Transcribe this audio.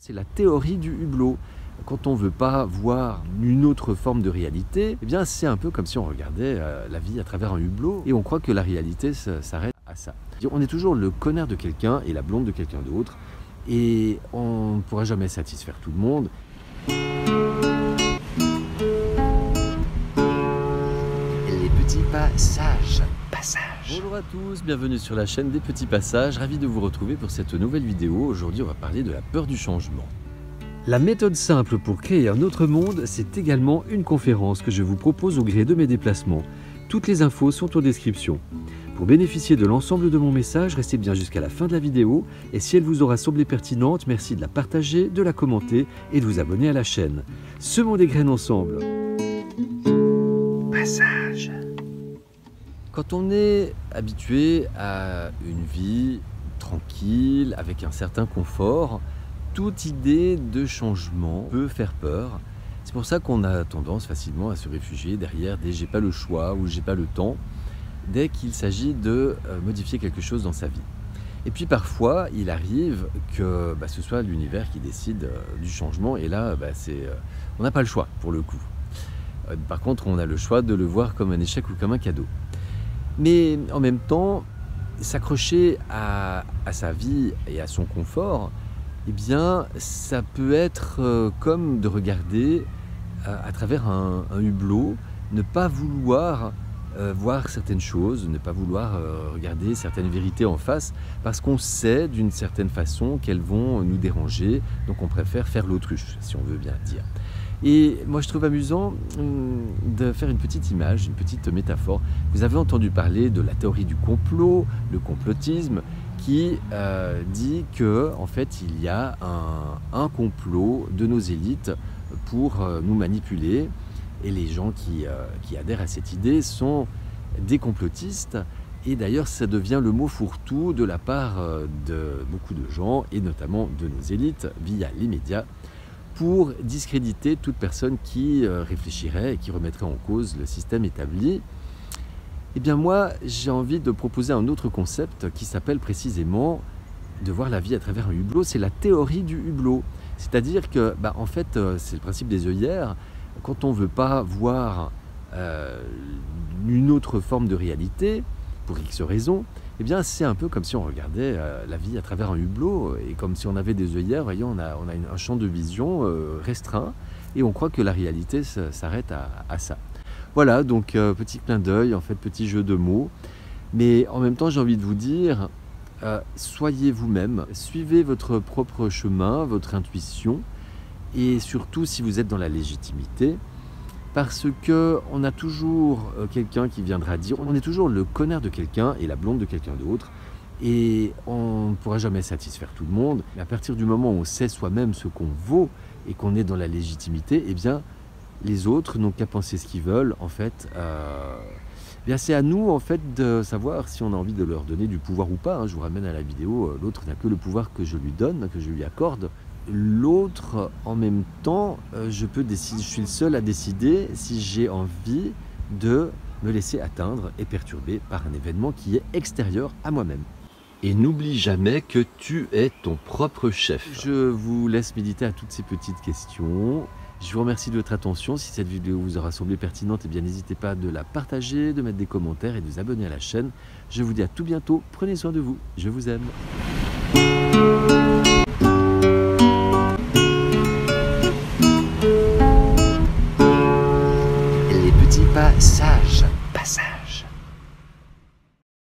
C'est la théorie du hublot. Quand on ne veut pas voir une autre forme de réalité, eh bien c'est un peu comme si on regardait la vie à travers un hublot et on croit que la réalité s'arrête à ça. On est toujours le connard de quelqu'un et la blonde de quelqu'un d'autre et on ne pourra jamais satisfaire tout le monde. Les petits passages. Bonjour à tous, bienvenue sur la chaîne des petits passages, ravi de vous retrouver pour cette nouvelle vidéo. Aujourd'hui on va parler de la peur du changement. La méthode simple pour créer un autre monde, c'est également une conférence que je vous propose au gré de mes déplacements. Toutes les infos sont en description. Pour bénéficier de l'ensemble de mon message, restez bien jusqu'à la fin de la vidéo et si elle vous aura semblé pertinente, merci de la partager, de la commenter et de vous abonner à la chaîne. Semons des graines ensemble. Passage. Quand on est habitué à une vie tranquille, avec un certain confort, toute idée de changement peut faire peur. C'est pour ça qu'on a tendance facilement à se réfugier derrière des « j'ai pas le choix » ou « j'ai pas le temps » dès qu'il s'agit de modifier quelque chose dans sa vie. Et puis parfois, il arrive que ce soit l'univers qui décide du changement et là, on n'a pas le choix pour le coup. Par contre, on a le choix de le voir comme un échec ou comme un cadeau. Mais en même temps, s'accrocher à sa vie et à son confort, eh bien, ça peut être comme de regarder à travers un hublot, ne pas vouloir voir certaines choses, ne pas vouloir regarder certaines vérités en face, parce qu'on sait d'une certaine façon qu'elles vont nous déranger, donc on préfère faire l'autruche, si on veut bien dire. Et moi je trouve amusant de faire une petite image, une petite métaphore. Vous avez entendu parler de la théorie du complot, le complotisme, qui dit que en fait il y a un complot de nos élites pour nous manipuler. Et les gens qui adhèrent à cette idée sont des complotistes. Et d'ailleurs ça devient le mot fourre-tout de la part de beaucoup de gens, et notamment de nos élites, via les médias, pour discréditer toute personne qui réfléchirait et qui remettrait en cause le système établi. Eh bien moi, j'ai envie de proposer un autre concept qui s'appelle précisément de voir la vie à travers un hublot. C'est la théorie du hublot. C'est-à-dire que, en fait, c'est le principe des œillères. Quand on ne veut pas voir une autre forme de réalité, pour X raisons, eh bien c'est un peu comme si on regardait la vie à travers un hublot et comme si on avait des œillères, voyez, on a un champ de vision restreint et on croit que la réalité s'arrête à ça. Voilà, donc petit clin d'œil, en fait, petit jeu de mots. Mais en même temps, j'ai envie de vous dire, soyez vous-même, suivez votre propre chemin, votre intuition et surtout si vous êtes dans la légitimité. Parce qu'on a toujours quelqu'un qui viendra dire, on est toujours le connard de quelqu'un et la blonde de quelqu'un d'autre, et on ne pourra jamais satisfaire tout le monde. Mais à partir du moment où on sait soi-même ce qu'on vaut et qu'on est dans la légitimité, eh bien, les autres n'ont qu'à penser ce qu'ils veulent. En fait, c'est à nous en fait de savoir si on a envie de leur donner du pouvoir ou pas. Je vous ramène à la vidéo, l'autre n'a que le pouvoir que je lui donne, que je lui accorde. L'autre, en même temps, je suis le seul à décider si j'ai envie de me laisser atteindre et perturber par un événement qui est extérieur à moi-même. Et n'oublie jamais que tu es ton propre chef. Je vous laisse méditer à toutes ces petites questions. Je vous remercie de votre attention. Si cette vidéo vous aura semblé pertinente, n'hésitez pas de la partager, de mettre des commentaires et de vous abonner à la chaîne. Je vous dis à tout bientôt. Prenez soin de vous. Je vous aime. Les petits passages.